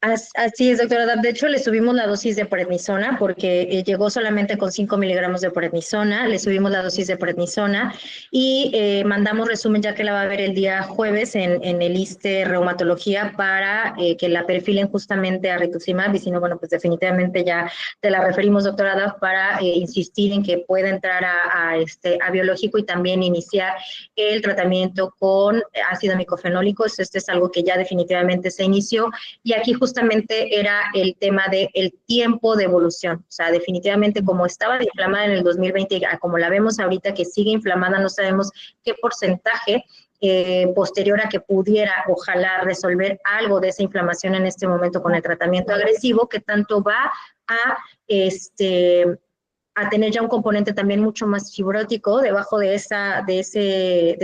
B: Así es, doctora. De hecho, le subimos la dosis de prednisona porque llegó solamente con 5 miligramos de prednisona. Le subimos la dosis de prednisona y mandamos resumen, ya que la va a ver el día jueves en el ISSSTE Reumatología para que la perfilen justamente a rituximab. Y si no, bueno, pues definitivamente ya te la referimos, doctora Daf, para insistir en que pueda entrar a biológico y también iniciar el tratamiento con ácido micofenólico. Este es algo que ya definitivamente se inició. Y aquí justamente era el tema del tiempo de evolución. O sea, definitivamente como estaba inflamada en el 2020, como la vemos ahorita que sigue inflamada, no sabemos qué porcentaje posterior a que pudiera, ojalá, resolver algo de esa inflamación en este momento con el tratamiento agresivo, que tanto va a tener ya un componente también mucho más fibrótico debajo de esa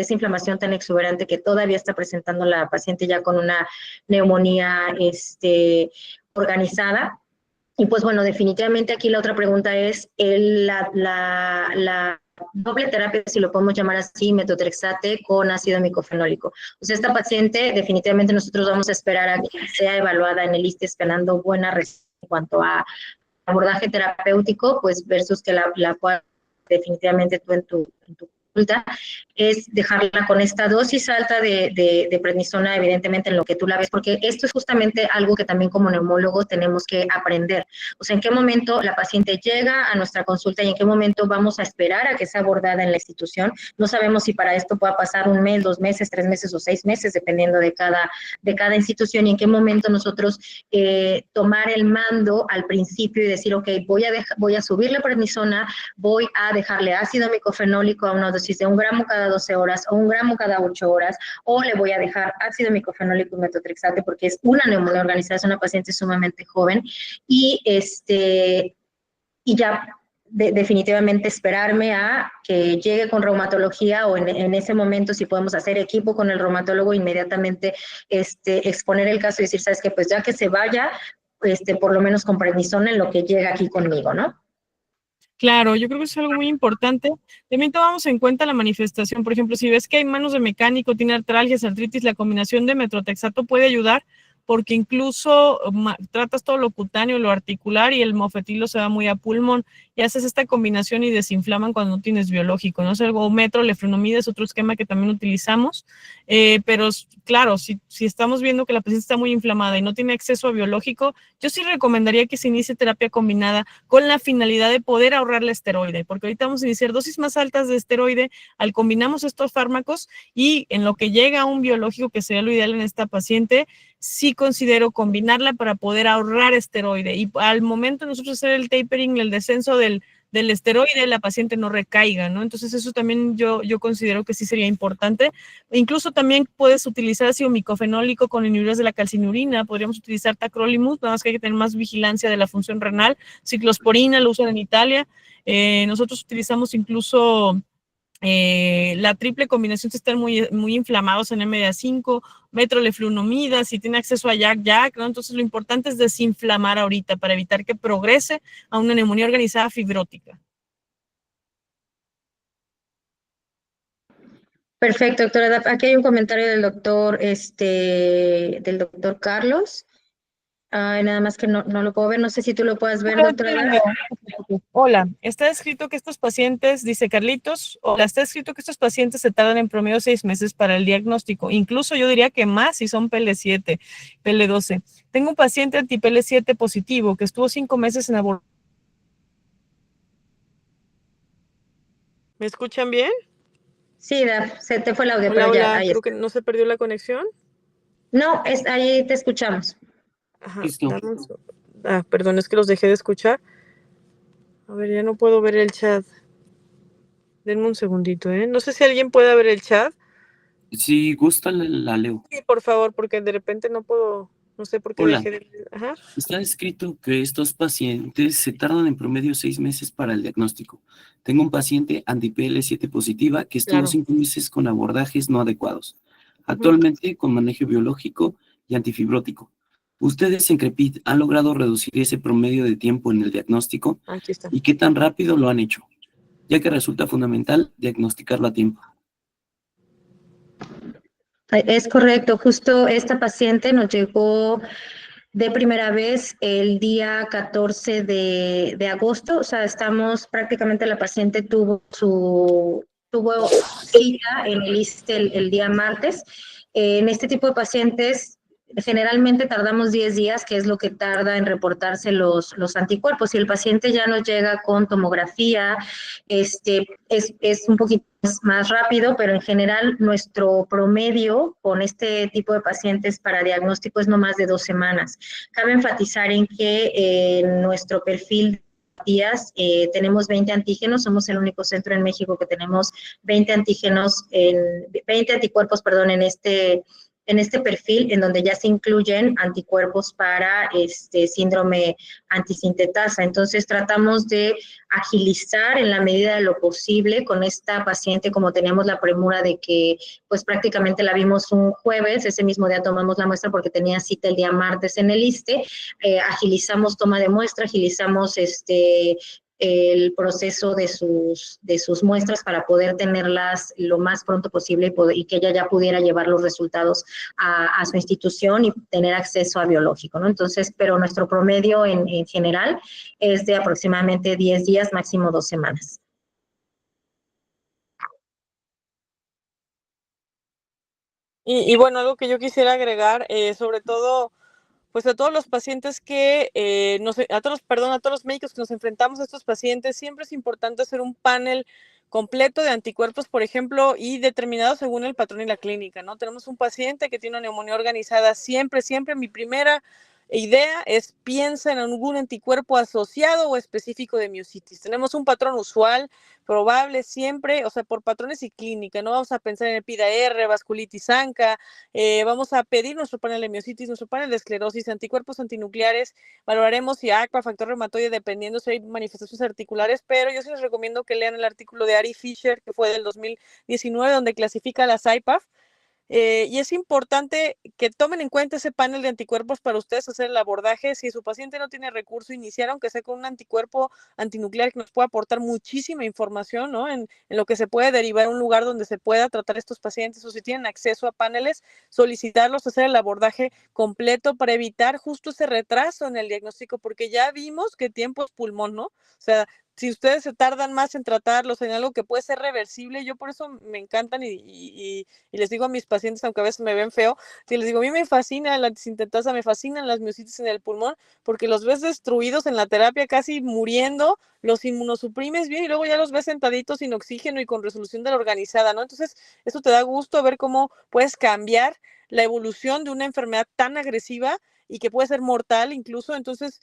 B: inflamación tan exuberante que todavía está presentando la paciente ya con una neumonía organizada. Y pues bueno, definitivamente aquí la otra pregunta es la doble terapia, si lo podemos llamar así, metotrexate con ácido micofenólico. O sea, esta paciente definitivamente nosotros vamos a esperar a que sea evaluada en el ISSSTE esperando buena respuesta en cuanto a abordaje terapéutico, pues versus que la puedas definitivamente tú en tu consulta, es dejarla con esta dosis alta de prednisona, evidentemente en lo que tú la ves, porque esto es justamente algo que también como neumólogos tenemos que aprender. O sea, en qué momento la paciente llega a nuestra consulta y en qué momento vamos a esperar a que sea abordada en la institución. No sabemos si para esto pueda pasar 1 mes, 2 meses, 3 meses o 6 meses, dependiendo de cada institución, y en qué momento nosotros tomar el mando al principio y decir, ok, voy a subirle prednisona, voy a dejarle ácido micofenólico a una dosis de 1 gramo cada 12 horas o 1 gramo cada 8 horas, o le voy a dejar ácido micofenólico y metotrexate porque es una neumonía organizada, es una paciente sumamente joven, y ya definitivamente esperarme a que llegue con reumatología o en ese momento, si podemos hacer equipo con el reumatólogo, inmediatamente exponer el caso y decir, sabes qué, pues ya que se vaya, por lo menos con prednisona en lo que llega aquí conmigo, ¿no?
A: Claro, yo creo que es algo muy importante. También tomamos en cuenta la manifestación. Por ejemplo, si ves que hay manos de mecánico, tiene artralgias, artritis, la combinación de metotrexato puede ayudar porque incluso tratas todo lo cutáneo, lo articular y el mofetilo se va muy a pulmón y haces esta combinación y desinflaman cuando no tienes biológico, ¿no? O sea, el metro, leflunomida es otro esquema que también utilizamos, pero claro, si estamos viendo que la paciente está muy inflamada y no tiene acceso a biológico, yo sí recomendaría que se inicie terapia combinada con la finalidad de poder ahorrarle esteroide, porque ahorita vamos a iniciar dosis más altas de esteroide, al combinamos estos fármacos y en lo que llega a un biológico, que sería lo ideal en esta paciente, sí considero combinarla para poder ahorrar esteroide. Y al momento de nosotros hacer el tapering, el descenso del del esteroide, la paciente no recaiga, ¿no? Entonces eso también yo considero que sí sería importante. Incluso también puedes utilizar ácido micofenólico con inhibidores de la calcinurina, podríamos utilizar tacrolimus, nada más que hay que tener más vigilancia de la función renal, ciclosporina, lo usan en Italia, nosotros utilizamos incluso la triple combinación si están muy inflamados en MDA5, metroleflunomida, si tiene acceso a JAK, ¿no? Entonces lo importante es desinflamar ahorita para evitar que progrese a una neumonía organizada fibrótica.
B: Perfecto, doctora. Aquí hay un comentario del doctor Carlos. Ay, nada más que no lo puedo ver. No sé si tú lo puedas ver, doctora.
A: Hola, está escrito que estos pacientes, dice Carlitos, está escrito que estos pacientes se tardan en promedio 6 meses para el diagnóstico. Incluso yo diría que más si son PL7, PL12. Tengo un paciente anti-PL7 positivo que estuvo 5 meses en abordaje. ¿Me escuchan bien?
B: Sí, se te fue el audio,
A: Hola,
B: pero ya,
A: hola,
B: ahí
A: creo
B: está.
A: que no se perdió la conexión.
B: No, ahí te escuchamos.
A: Ajá,
C: Listo.
A: perdón, es que los dejé de escuchar. A ver, ya no puedo ver el chat. Denme un segundito, ¿eh? No sé si alguien puede ver el chat.
C: Si gusta, la leo.
A: Sí, por favor, porque de repente no puedo, no sé por qué
C: Hola.
A: dejé de... Ajá.
C: Está escrito que estos pacientes se tardan en promedio 6 meses para el diagnóstico. Tengo un paciente anti-PL7 positiva que estuvo
A: Claro.
C: 5 meses con abordajes no adecuados. Actualmente con manejo biológico y antifibrótico. ¿Ustedes en CREPIT han logrado reducir ese promedio de tiempo en el diagnóstico?
A: Aquí está.
C: ¿Y qué tan rápido lo han hecho? Ya que resulta fundamental diagnosticarlo a tiempo.
B: Es correcto, justo esta paciente nos llegó de primera vez el día 14 de agosto, o sea, prácticamente la paciente tuvo cita en el ISSSTE el día martes. En este tipo de pacientes generalmente tardamos 10 días, que es lo que tarda en reportarse los anticuerpos. Si el paciente ya nos llega con tomografía, es un poquito más rápido, pero en general nuestro promedio con este tipo de pacientes para diagnóstico es no más de 2 semanas. Cabe enfatizar en que nuestro perfil días, tenemos 20 antígenos, somos el único centro en México que tenemos 20 antígenos, 20 anticuerpos, perdón, en este perfil, en donde ya se incluyen anticuerpos para síndrome antisintetasa. Entonces, tratamos de agilizar en la medida de lo posible con esta paciente, como teníamos la premura de que, pues prácticamente la vimos un jueves, ese mismo día tomamos la muestra porque tenía cita el día martes en el ISSSTE, agilizamos toma de muestra, agilizamos el proceso de sus muestras para poder tenerlas lo más pronto posible y que ella ya pudiera llevar los resultados a su institución y tener acceso a biológico, ¿no? Entonces, pero nuestro promedio en general es de aproximadamente 10 días, máximo 2 semanas.
A: Y bueno, algo que yo quisiera agregar, sobre todo, pues a todos los pacientes que, a todos los médicos que nos enfrentamos a estos pacientes, siempre es importante hacer un panel completo de anticuerpos, por ejemplo, y determinado según el patrón y la clínica, ¿no? Tenemos un paciente que tiene una neumonía organizada, siempre mi primera idea es piensa en algún anticuerpo asociado o específico de miositis. Tenemos un patrón usual, probable siempre, o sea, por patrones y clínica, no vamos a pensar en EPIDA-R, vasculitis ANCA, vamos a pedir nuestro panel de miositis, nuestro panel de esclerosis, anticuerpos antinucleares, valoraremos si ACPA, factor reumatoide, dependiendo si hay manifestaciones articulares, pero yo sí les recomiendo que lean el artículo de Ari Fisher, que fue del 2019, donde clasifica las IPAF, y es importante que tomen en cuenta ese panel de anticuerpos para ustedes hacer el abordaje. Si su paciente no tiene recurso, iniciar aunque sea con un anticuerpo antinuclear que nos pueda aportar muchísima información, ¿no? En lo que se puede derivar un lugar donde se pueda tratar estos pacientes, o si tienen acceso a paneles, solicitarlos, hacer el abordaje completo para evitar justo ese retraso en el diagnóstico, porque ya vimos que tiempo es pulmón, ¿no? O sea, si ustedes se tardan más en tratarlos en algo que puede ser reversible, yo por eso me encantan y les digo a mis pacientes, aunque a veces me ven feo, si les digo, a mí me fascina la antisintetasa, me fascinan las miositis en el pulmón, porque los ves destruidos en la terapia, casi muriendo, los inmunosuprimes bien y luego ya los ves sentaditos sin oxígeno y con resolución de la organizada, ¿no? Entonces, eso te da gusto ver cómo puedes cambiar la evolución de una enfermedad tan agresiva y que puede ser mortal incluso. Entonces,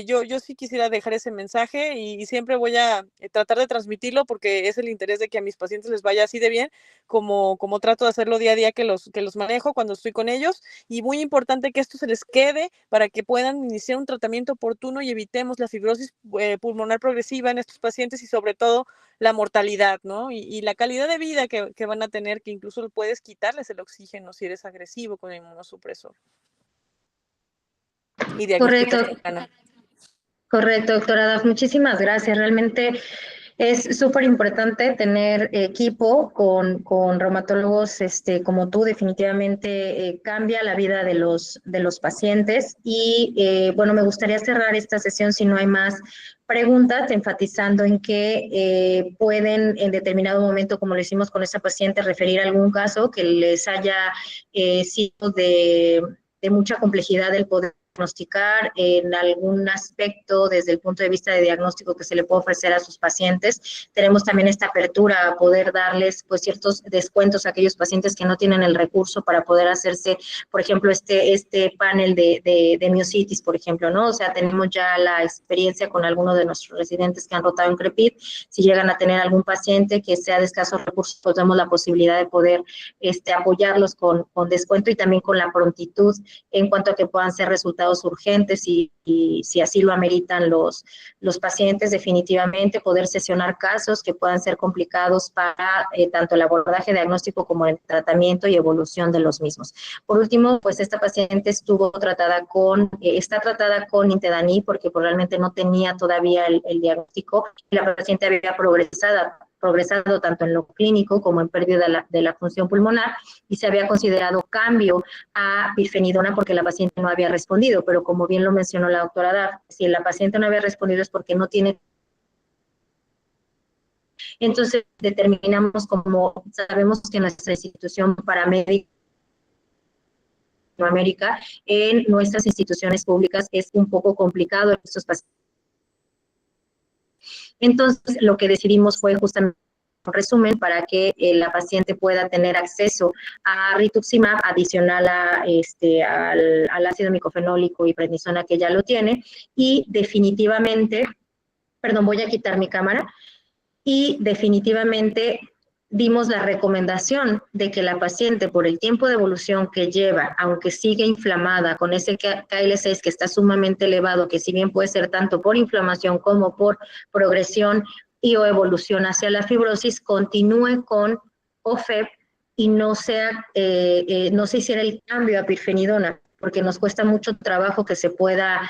A: yo sí quisiera dejar ese mensaje y siempre voy a tratar de transmitirlo porque es el interés de que a mis pacientes les vaya así de bien como trato de hacerlo día a día que los manejo cuando estoy con ellos. Y muy importante que esto se les quede para que puedan iniciar un tratamiento oportuno y evitemos la fibrosis pulmonar progresiva en estos pacientes y sobre todo la mortalidad, ¿no? Y la calidad de vida que van a tener, que incluso puedes quitarles el oxígeno si eres agresivo con el inmunosupresor. Y
B: Correcto,
A: diagnosticar temprano.
B: correcto, doctora Daf. Muchísimas gracias. Realmente es súper importante tener equipo con reumatólogos como tú. Definitivamente cambia la vida de los pacientes. Y bueno, me gustaría cerrar esta sesión, si no hay más preguntas, enfatizando en que pueden en determinado momento, como lo hicimos con esa paciente, referir algún caso que les haya sido de mucha complejidad el poder diagnosticar en algún aspecto desde el punto de vista de diagnóstico que se le puede ofrecer a sus pacientes. Tenemos también esta apertura a poder darles pues ciertos descuentos a aquellos pacientes que no tienen el recurso para poder hacerse, por ejemplo, este panel de miositis, por ejemplo, ¿no? O sea, tenemos ya la experiencia con algunos de nuestros residentes que han rotado en CREPIT. Si llegan a tener algún paciente que sea de escasos recursos, pues damos la posibilidad de poder apoyarlos con descuento y también con la prontitud en cuanto a que puedan ser resultados urgentes y si así lo ameritan los pacientes, definitivamente poder sesionar casos que puedan ser complicados para tanto el abordaje diagnóstico como el tratamiento y evolución de los mismos. Por último, pues esta paciente está tratada con Intedaní porque pues, realmente no tenía todavía el diagnóstico y la paciente había progresado tanto en lo clínico como en pérdida de la función pulmonar y se había considerado cambio a pirfenidona porque la paciente no había respondido, pero como bien lo mencionó la doctora Daf, si la paciente no había respondido es porque no tiene. Entonces determinamos, como sabemos que nuestra institución paramédica América, en nuestras instituciones públicas es un poco complicado estos pacientes. Entonces lo que decidimos fue justamente un resumen para que la paciente pueda tener acceso a rituximab adicional al ácido micofenólico y prednisona que ya lo tiene y definitivamente, perdón, voy a quitar mi cámara, y definitivamente dimos la recomendación de que la paciente por el tiempo de evolución que lleva, aunque sigue inflamada con ese KL6 que está sumamente elevado, que si bien puede ser tanto por inflamación como por progresión y o evolución hacia la fibrosis, continúe con OFEP y no se hiciera el cambio a pirfenidona, porque nos cuesta mucho trabajo que se pueda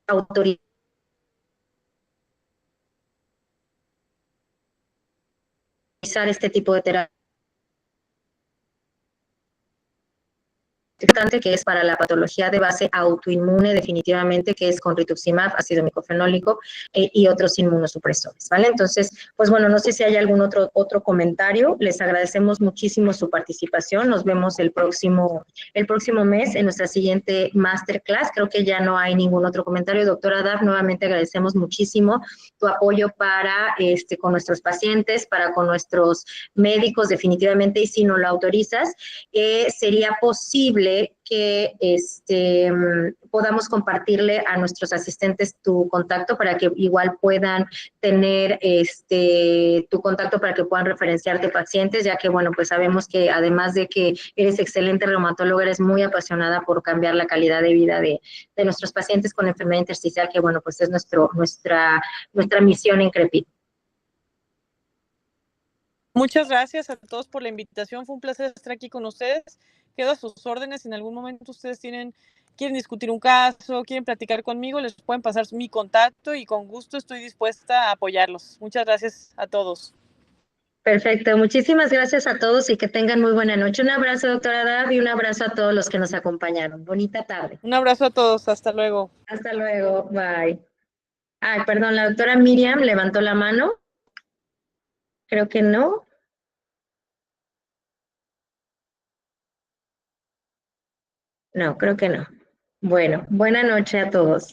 B: autorizar este tipo de terapia. Que es para la patología de base autoinmune definitivamente, que es con rituximab, ácido micofenólico y otros inmunosupresores, ¿vale? Entonces, pues bueno, no sé si hay algún otro comentario. Les agradecemos muchísimo su participación. Nos vemos el próximo mes en nuestra siguiente masterclass. Creo que ya no hay ningún otro comentario. Doctora Daf, nuevamente agradecemos muchísimo tu apoyo para con nuestros pacientes, para con nuestros médicos definitivamente, y si no lo autorizas, sería posible que podamos compartirle a nuestros asistentes tu contacto para que igual puedan tener tu contacto para que puedan referenciarte pacientes, ya que bueno, pues sabemos que además de que eres excelente reumatóloga, eres muy apasionada por cambiar la calidad de vida de nuestros pacientes con enfermedad intersticial, que bueno, pues es nuestra misión en CREPIT.
A: Muchas gracias a todos por la invitación. Fue un placer estar aquí con ustedes. Quedo a sus órdenes. Si en algún momento ustedes quieren discutir un caso, quieren platicar conmigo, les pueden pasar mi contacto y con gusto estoy dispuesta a apoyarlos. Muchas gracias a todos.
B: Perfecto. Muchísimas gracias a todos y que tengan muy buena noche. Un abrazo, doctora Dab, y un abrazo a todos los que nos acompañaron. Bonita tarde.
A: Un abrazo a todos. Hasta luego.
B: Hasta luego. Bye. Ay, perdón, la doctora Miriam levantó la mano. Creo que no. No, creo que no. Bueno, buena noche a todos.